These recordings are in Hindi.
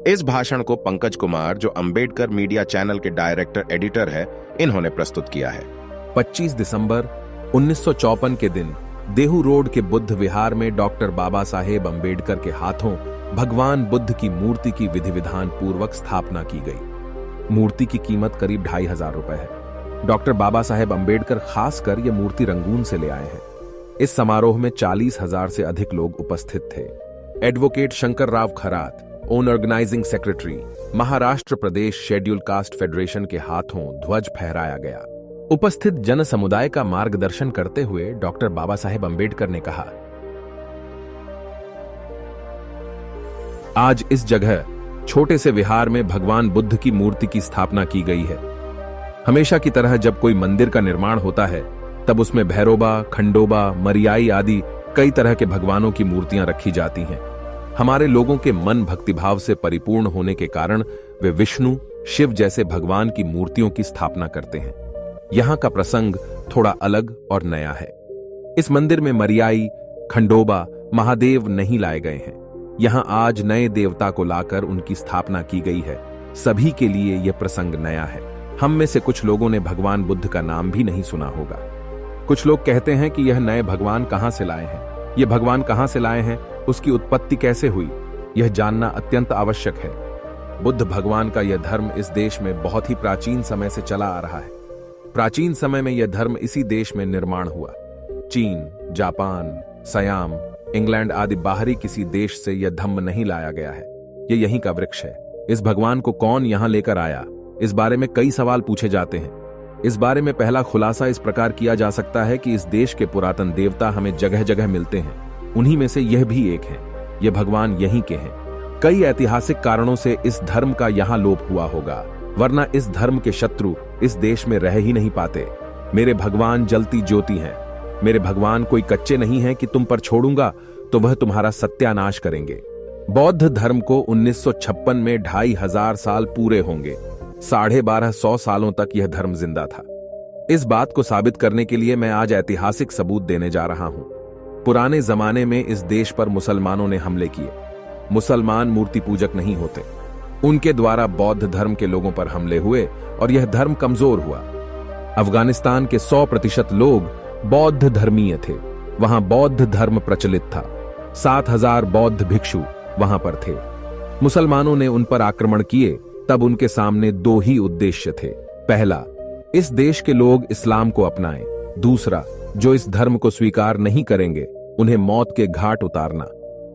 इस भाषण को पंकज कुमार, जो अंबेडकर मीडिया चैनल के डायरेक्टर एडिटर है, इन्होंने प्रस्तुत किया है। 25 दिसंबर 1954 के दिन देहू रोड के बुद्ध विहार में डॉक्टर बाबा साहेब अंबेडकर के हाथों भगवान बुद्ध की मूर्ति की विधि विधान पूर्वक स्थापना की गई। मूर्ति की कीमत करीब 2500 रुपए है। डॉक्टर बाबा साहेब अंबेडकर खासकर यह मूर्ति रंगून से ले आए हैं। इस समारोह में 40,000 से अधिक लोग उपस्थित थे। Advocate Shankar Rao Kharat, own organising secretary, Maharashtra Pradesh schedule caste federation के हाथों ध्वज फहराया गया। उपस्थित जन समुदाय का मार्गदर्शन करते हुए डॉक्टर बाबा साहेब अंबेडकर ने कहा, आज इस जगह छोटे से विहार में भगवान बुद्ध की मूर्ति की स्थापना की गई है। हमेशा की तरह जब कोई मंदिर का निर्माण होता है तब उसमें भैरोबा, खंडोबा, मरियाई आदि कई तरह के भगवानों की मूर्तियां रखी जाती हैं। हमारे लोगों के मन भक्तिभाव से परिपूर्ण होने के कारण वे विष्णु, शिव जैसे भगवान की मूर्तियों की स्थापना करते हैं। यहां का प्रसंग थोड़ा अलग और नया है। इस मंदिर में मरियाई, खंडोबा, महादेव नहीं लाए गए हैं। यहां आज नए देवता को लाकर उनकी स्थापना की गई है। सभी के लिए यह प्रसंग नया है। हम में से कुछ लोगों ने भगवान बुद्ध का नाम भी नहीं सुना होगा। कुछ लोग कहते हैं कि यह नए भगवान कहां से लाए हैं, ये भगवान कहां से लाए हैं, उसकी उत्पत्ति कैसे हुई, यह जानना अत्यंत आवश्यक है। बुद्ध भगवान का यह धर्म इस देश में बहुत ही प्राचीन समय से चला आ रहा है। प्राचीन समय में यह धर्म इसी देश में निर्माण हुआ। चीन, जापान, सयाम, इंग्लैंड आदि बाहरी किसी देश से यह धम्म नहीं लाया गया है। यह यहीं का वृक्ष है। इस भगवान को कौन यहां लेकर आया, इस बारे में कई सवाल पूछे जाते हैं। इस बारे में पहला खुलासा इस प्रकार किया जा सकता है कि इस देश के पुरातन देवता हमें जगह जगह मिलते हैं। उन्हीं में से यह भी एक है। यह भगवान यहीं के हैं। कई ऐतिहासिक कारणों से इस धर्म का यहां लोप हुआ होगा, वरना इस धर्म के शत्रु इस देश में रह ही नहीं पाते। मेरे भगवान जलती ज्योति हैं। मेरे भगवान कोई कच्चे नहीं हैं कि तुम पर छोड़ूंगा तो वह तुम्हारा सत्यानाश करेंगे। बौद्ध धर्म को 1956 में 2500 साल पूरे होंगे। 1250 सालों तक यह धर्म जिंदा था। इस बात को साबित करने के लिए मैं आज ऐतिहासिक सबूत देने जा रहा हूं। पुराने जमाने में इस देश पर मुसलमानों ने हमले किए। मुसलमान मूर्ति पूजक नहीं होते। उनके द्वारा बौद्ध धर्म के लोगों पर हमले हुए और यह धर्म कमजोर हुआ। अफगानिस्तान के 100% लोग बौद्ध धर्मीय थे। वहां बौद्ध धर्म प्रचलित था। 7000 बौद्ध भिक्षु वहां पर थे। मुसलमानों ने उन पर आक्रमण किए तब उनके सामने 2 ही उद्देश्य थे। पहला, इस देश के लोग इस्लाम को अपनाएं। दूसरा, जो इस धर्म को स्वीकार नहीं करेंगे उन्हें मौत के घाट उतारना।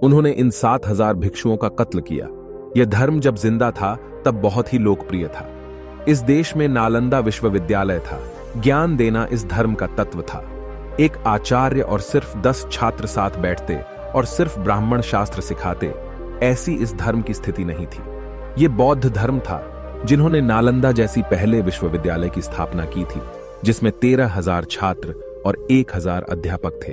उन्होंने इन 7000 भिक्षुओं का कत्ल किया। यह धर्म जब जिंदा था तब बहुत ही लोकप्रिय था। इस देश में नालंदा विश्वविद्यालय था। ज्ञान देना इस धर्म का तत्व था। एक आचार्य और सिर्फ 10 छात्र साथ बैठते और सिर्फ ब्राह्मण शास्त्र सिखाते, ऐसी इस धर्म की स्थिति नहीं थी। यह बौद्ध धर्म था जिन्होंने नालंदा जैसी पहले विश्वविद्यालय की स्थापना की थी, जिसमें 13,000 छात्र और 1,000 अध्यापक थे।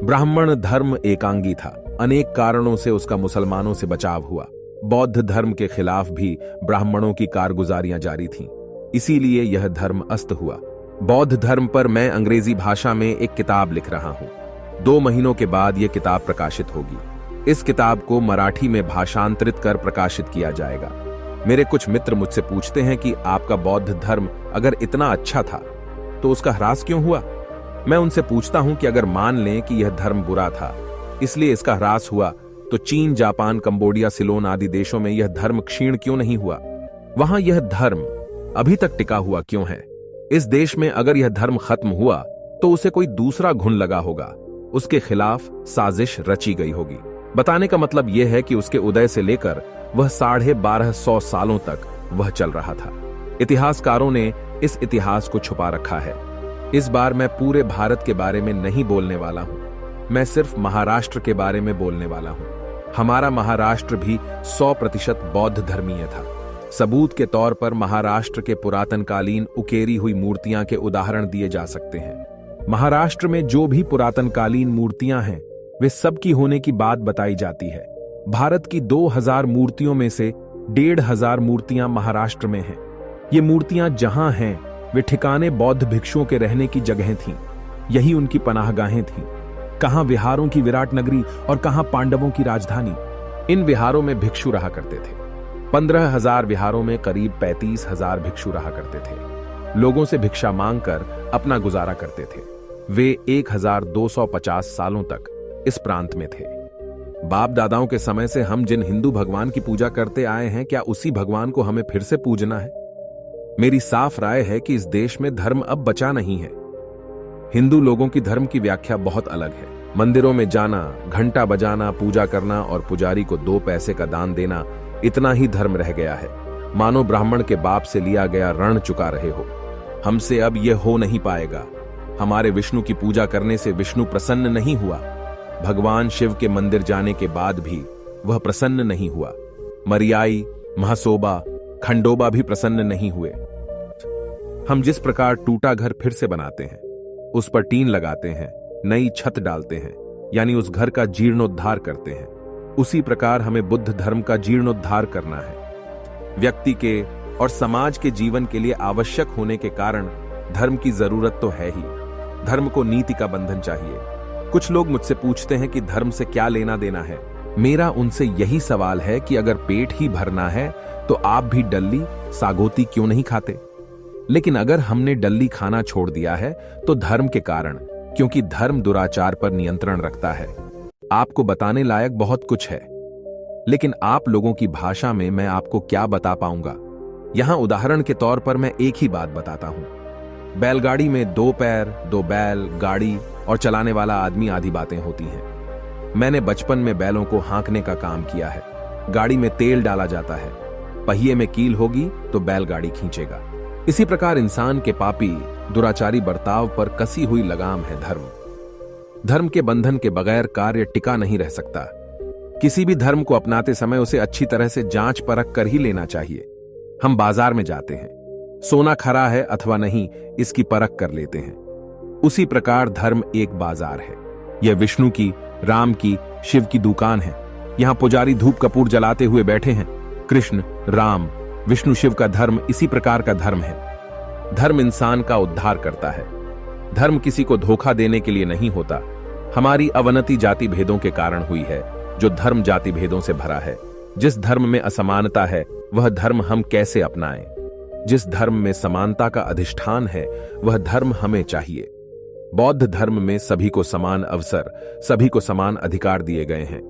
ब्राह्मण धर्म एकांगी था। अनेक कारणों से उसका मुसलमानों से बचाव हुआ। बौद्ध धर्म के खिलाफ भी ब्राह्मणों की कारगुजारियां जारी थीं। इसीलिए यह धर्म अस्त हुआ। बौद्ध धर्म पर मैं अंग्रेजी भाषा में एक किताब लिख रहा हूं। 2 महीनों के बाद यह किताब प्रकाशित होगी। इस किताब को मराठी में भाषांतरित कर प्रकाशित किया जाएगा। मेरे कुछ मित्र मुझसे पूछते हैं कि आपका बौद्ध धर्म अगर इतना अच्छा था तो उसका ह्रास क्यों हुआ। मैं उनसे पूछता हूं कि अगर मान लें कि यह धर्म बुरा था, इसलिए इसका ह्रास हुआ, तो चीन, जापान, कंबोडिया, सिलोन आदि देशों में यह धर्म क्षीण क्यों नहीं हुआ। वहां यह धर्म अभी तक टिका हुआ क्यों है। इस देश में अगर यह धर्म खत्म हुआ तो उसे कोई दूसरा घुन लगा होगा। उसके खिलाफ साजिश रची गई होगी। बताने का मतलब यह है कि उसके उदय से लेकर वह 1250 सालों तक वह चल रहा था। इतिहासकारों ने इस इतिहास को छुपा रखा है। इस बार मैं पूरे भारत के बारे में नहीं बोलने वाला हूं। मैं सिर्फ महाराष्ट्र के बारे में बोलने वाला हूं। हमारा महाराष्ट्र भी 100% बौद्ध धर्मीय था। सबूत के तौर पर महाराष्ट्र के पुरातनकालीन उकेरी हुई मूर्तियां के उदाहरण दिए जा सकते हैं। महाराष्ट्र में जो भी पुरातनकालीन मूर्तियां हैं वे सब की होने की बात बताई जाती है। भारत की 2000 मूर्तियों में से 1500 मूर्तियां महाराष्ट्र में हैं। ये मूर्तियां जहां हैं वे ठिकाने बौद्ध भिक्षुओं के रहने की जगहें थीं। यही उनकी पनाहगाहें थीं। कहां विहारों की विराट नगरी और कहां पांडवों की राजधानी। इन विहारों में भिक्षु रहा करते थे। 15,000 विहारों में करीब 35,000 भिक्षु रहा करते थे। लोगों से भिक्षा मांगकर अपना गुजारा करते थे। वे 1250 सालों तक इस प्रांत में थे। बाप दादाओं के समय से हम जिन हिंदू भगवान की पूजा करते आए हैं, क्या उसी भगवान को हमें फिर से पूजना है? मेरी साफ राय है कि इस देश में धर्म अब बचा नहीं है। हिंदू लोगों की धर्म की व्याख्या बहुत अलग है। मंदिरों में जाना, घंटा बजाना, पूजा करना और पुजारी को 2 पैसे का दान देना, इतना ही धर्म रह गया है। मानो ब्राह्मण के बाप से लिया गया ऋण चुका रहे हो। हमसे अब यह हो नहीं पाएगा। हमारे विष्णु की पूजा करने से विष्णु प्रसन्न नहीं हुआ। भगवान शिव के मंदिर जाने के बाद भी वह प्रसन्न नहीं हुआ। मरियाई, महासोबा, खंडोबा भी प्रसन्न नहीं हुए। हम जिस प्रकार टूटा घर फिर से बनाते हैं, उस पर टीन लगाते हैं, नई छत डालते हैं, यानी उस घर का जीर्णोद्धार करते हैं, उसी प्रकार हमें बुद्ध धर्म का जीर्णोद्धार करना है। व्यक्ति के और समाज के जीवन के लिए आवश्यक होने के कारण धर्म की जरूरत तो है ही। धर्म को नीति का बंधन चाहिए। कुछ लोग मुझसे पूछते हैं कि धर्म से क्या लेना देना है। मेरा उनसे यही सवाल है कि अगर पेट ही भरना है तो आप भी डल्ली, सागोती क्यों नहीं खाते? लेकिन अगर हमने डल्ली खाना छोड़ दिया है तो धर्म के कारण, क्योंकि धर्म दुराचार पर नियंत्रण रखता है। आपको बताने लायक बहुत कुछ है, लेकिन आप लोगों की भाषा में मैं आपको क्या बता पाऊंगा। यहां उदाहरण के तौर पर मैं एक ही बात बताता हूं। बैलगाड़ी में 2 पैर, 2 बैल, गाड़ी और चलाने वाला आदमी आदि बातें होती हैं। मैंने बचपन में बैलों को हाँकने का काम किया है। गाड़ी में तेल डाला जाता है, पहिए में कील होगी तो बैलगाड़ी खींचेगा। इसी प्रकार इंसान के पापी, दुराचारी बर्ताव पर कसी हुई लगाम है धर्म। धर्म के बंधन के बगैर कार्य टिका नहीं रह सकता। किसी भी धर्म को अपनाते समय उसे अच्छी तरह से जांच परख कर ही लेना चाहिए। हम बाजार में जाते हैं, सोना खरा है अथवा नहीं इसकी परख कर लेते हैं। उसी प्रकार धर्म एक बाजार है। यह विष्णु की, राम की, शिव की दुकान है। यहां पुजारी धूप कपूर जलाते हुए बैठे हैं। कृष्ण, राम, विष्णु, शिव का धर्म इसी प्रकार का धर्म है। धर्म इंसान का उद्धार करता है। धर्म किसी को धोखा देने के लिए नहीं होता। हमारी अवनति जाति भेदों के कारण हुई है, जो धर्म जाति भेदों से भरा है। जिस धर्म में असमानता है वह धर्म हम कैसे अपनाएं? जिस धर्म में समानता का अधिष्ठान है वह धर्म हमें चाहिए। बौद्ध धर्म में सभी को समान अवसर, सभी को समान अधिकार दिए गए हैं।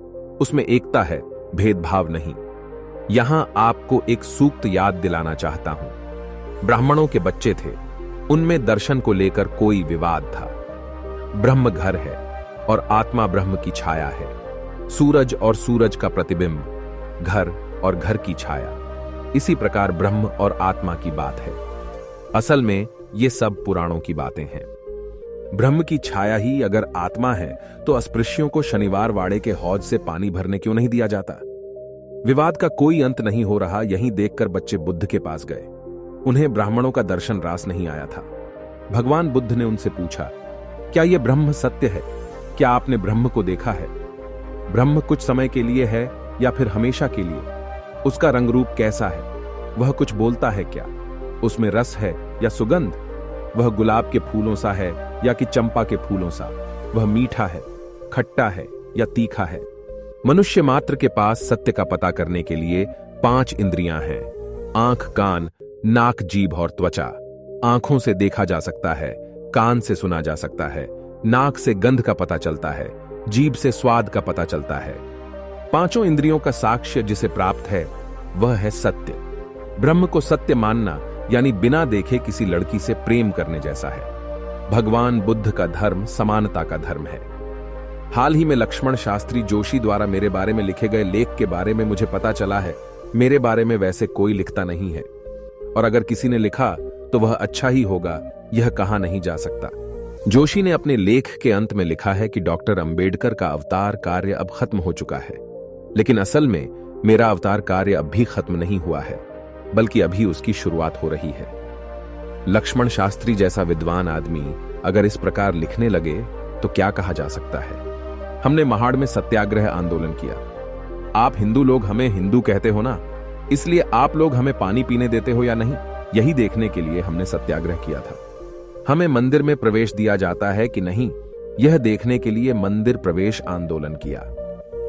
उसमें एकता है, भेदभाव नहीं। यहां आपको एक सूक्त याद दिलाना चाहता हूं। ब्राह्मणों के बच्चे थे, उनमें दर्शन को लेकर कोई विवाद था। ब्रह्म घर है और आत्मा ब्रह्म की छाया है। सूरज और सूरज का प्रतिबिंब, घर और घर की छाया। इसी प्रकार ब्रह्म और आत्मा की बात है। असल में ये सब पुराणों की बातें हैं। ब्रह्म की छाया ही अगर आत्मा है तो अस्पृश्यों को शनिवार वाड़े के हौज से पानी भरने क्यों नहीं दिया जाता? विवाद का कोई अंत नहीं हो रहा, यही देखकर बच्चे बुद्ध के पास गए। उन्हें ब्राह्मणों का दर्शन रास नहीं आया था। भगवान बुद्ध ने उनसे पूछा, क्या यह ब्रह्म सत्य है? क्या आपने ब्रह्म को देखा है? ब्रह्म कुछ समय के लिए है या फिर हमेशा के लिए? उसका रंग रूप कैसा है? वह कुछ बोलता है क्या? उसमें रस है या सुगंध? वह गुलाब के फूलों सा है या कि चंपा के फूलों सा? वह मीठा है, खट्टा है या तीखा है? मनुष्य मात्र के पास सत्य का पता करने के लिए 5 इंद्रियां हैं। आंख, कान, नाक, जीभ और त्वचा। आंखों से देखा जा सकता है, कान से सुना जा सकता है, नाक से गंध का पता चलता है, जीभ से स्वाद का पता चलता है। 5 इंद्रियों का साक्ष्य जिसे प्राप्त है वह है सत्य। ब्रह्म को सत्य मानना यानी बिना देखे किसी लड़की से प्रेम करने जैसा है। भगवान बुद्ध का धर्म समानता का धर्म है। हाल ही में लक्ष्मण शास्त्री जोशी द्वारा मेरे बारे में लिखे गए लेख के बारे में मुझे पता चला है, मेरे बारे में वैसे कोई लिखता नहीं है, और अगर किसी ने लिखा तो वह अच्छा ही होगा, यह कहा नहीं जा सकता। जोशी ने अपने लेख के अंत में लिखा है कि डॉक्टर अंबेडकर का अवतार कार्य अब खत्म हो चुका है, लेकिन असल में मेरा अवतार कार्य अब भी खत्म नहीं हुआ है, बल्कि अभी उसकी शुरुआत हो रही है। लक्ष्मण शास्त्री जैसा विद्वान आदमी अगर इस प्रकार लिखने लगे तो क्या कहा जा सकता है? हमने महाड़ में सत्याग्रह आंदोलन किया। आप हिंदू लोग हमें हिंदू कहते हो ना, इसलिए आप लोग हमें पानी पीने देते हो या नहीं, यही देखने के लिए हमने सत्याग्रह किया था। हमें मंदिर में प्रवेश दिया जाता है कि नहीं, यह देखने के लिए मंदिर प्रवेश आंदोलन किया।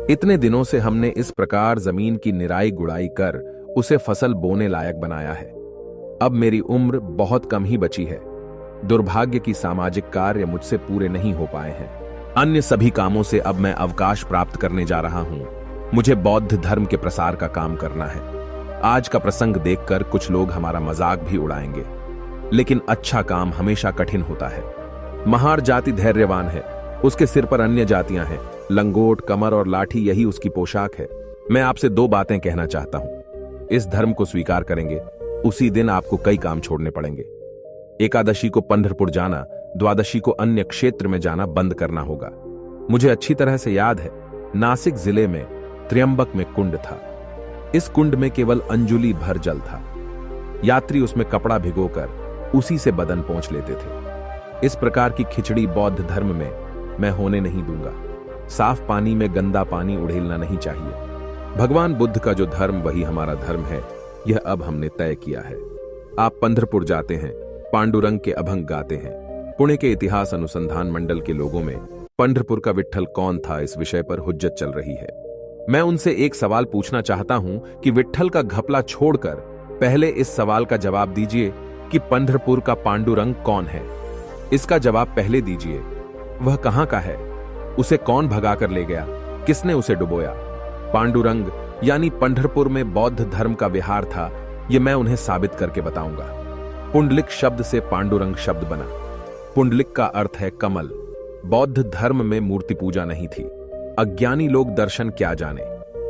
इतने दिनों से हमने इस प्रकार जमीन की निराई गुड़ाई कर उसे फसल बोने लायक बनाया है। अब मेरी उम्र बहुत कम ही बची है। दुर्भाग्य की सामाजिक कार्य मुझसे पूरे नहीं हो पाए हैं। अन्य सभी कामों से अब मैं अवकाश प्राप्त करने जा रहा हूं। मुझे बौद्ध धर्म के प्रसार का काम करना है। आज का प्रसंग देखकर कुछ लोग हमारा मजाक भी उड़ाएंगे, लेकिन अच्छा काम हमेशा कठिन होता है। महार जाति धैर्यवान है, उसके सिर पर अन्य जातियां हैं। लंगोट, कमर और लाठी यही उसकी पोशाक है। मैं आपसे 2 बातें कहना चाहता हूं। इस धर्म को स्वीकार करेंगे, उसी दिन आपको कई काम छोड़ने पड़ेंगे। एकादशी को पंढरपुर जाना, द्वादशी को अन्य क्षेत्र में जाना बंद करना होगा। मुझे अच्छी तरह से याद है, नासिक जिले में त्र्यंबक में कुंड था। इस कुंड में केवल अंजुलि भर जल था। यात्री उसमें कपड़ा भिगोकर उसी से बदन पोंछ लेते थे। इस प्रकार की खिचड़ी बौद्ध धर्म में मैं होने नहीं दूंगा। साफ पानी में गंदा पानी उड़ेलना नहीं चाहिए। भगवान बुद्ध का जो धर्म वही हमारा धर्म है, यह अब हमने तय किया है। आप पंढरपुर जाते हैं, पांडुरंग के अभंग गाते हैं। पुणे के इतिहास अनुसंधान मंडल के लोगों में पंढरपुर का विट्ठल कौन था, इस विषय पर हुज्जत चल रही है। मैं उनसे एक सवाल पूछना चाहता हूं कि विट्ठल का घपला छोड़कर पहले इस सवाल का जवाब दीजिए कि पंढरपुर का पांडुरंग कौन है। इसका जवाब पहले दीजिए। वह कहां का है? उसे कौन भगाकर ले गया? किसने उसे डुबोया? पांडुरंग यानी पंढरपुर में बौद्ध धर्म का विहार था, यह मैं उन्हें साबित करके बताऊंगा। पुंडलिक शब्द से पांडुरंग शब्द बना। पुंडलिक का अर्थ है कमल। बौद्ध धर्म में मूर्ति पूजा नहीं थी। अज्ञानी लोग दर्शन क्या जाने।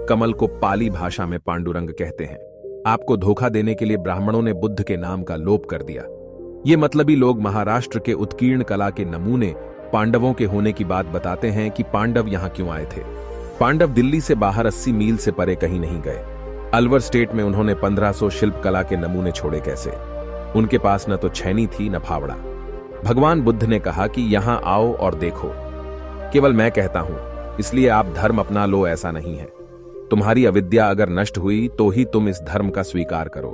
कमल को पाली भाषा में पांडुरंग कहते हैं। आपको धोखा देने के लिए ब्राह्मणों ने बुद्ध के नाम का लोप कर दिया। ये मतलबी लोग महाराष्ट्र के उत्कीर्ण कला के नमूने पांडवों के होने की बात बताते हैं कि पांडव यहां क्यों आए थे। पांडव दिल्ली से बाहर 80 मील से परे कहीं नहीं गए। अलवर स्टेट में उन्होंने 1500 शिल्प कला के नमूने छोड़े कैसे? उनके पास न तो छैनी थी न फावड़ा। भगवान बुद्ध ने कहा कि यहां आओ और देखो। केवल मैं कहता हूं, इसलिए आप धर्म अपना लो, ऐसा नहीं है। तुम्हारी अविद्या अगर नष्ट हुई तो ही तुम इस धर्म का स्वीकार करो।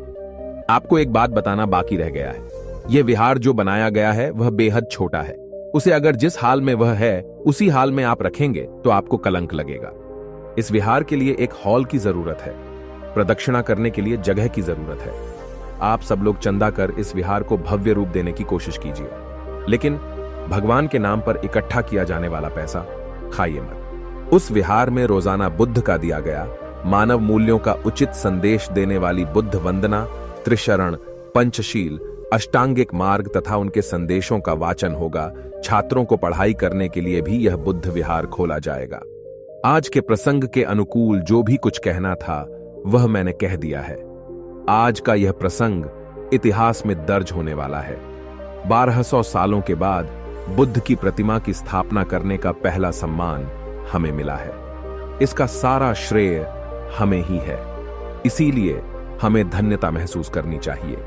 आपको एक बात बताना बाकी रह गया है। यह विहार जो बनाया गया है वह बेहद छोटा है। उसे अगर जिस हाल में वह है उसी हाल में आप रखेंगे तो आपको कलंक लगेगा। इस विहार के लिए एक हॉल की जरूरत है। प्रदक्षिणा करने के लिए जगह की जरूरत है। आप सब लोग चंदा कर इस विहार को भव्य रूप देने की कोशिश कीजिए, लेकिन भगवान के नाम पर इकट्ठा किया जाने वाला पैसा खाइए मत। उस विहार में रोजाना बुद्ध का दिया गया मानव मूल्यों का उचित संदेश देने वाली बुद्ध वंदना, त्रिशरण, पंचशील, अष्टांगिक मार्ग तथा उनके संदेशों का वाचन होगा। छात्रों को पढ़ाई करने के लिए भी यह बुद्ध विहार खोला जाएगा। आज के प्रसंग के अनुकूल जो भी कुछ कहना था वह मैंने कह दिया है। आज का यह प्रसंग इतिहास में दर्ज होने वाला है। 1200 सालों के बाद बुद्ध की प्रतिमा की स्थापना करने का पहला सम्मान हमें मिला है। इसका सारा श्रेय हमें ही है, इसीलिए हमें धन्यता महसूस करनी चाहिए।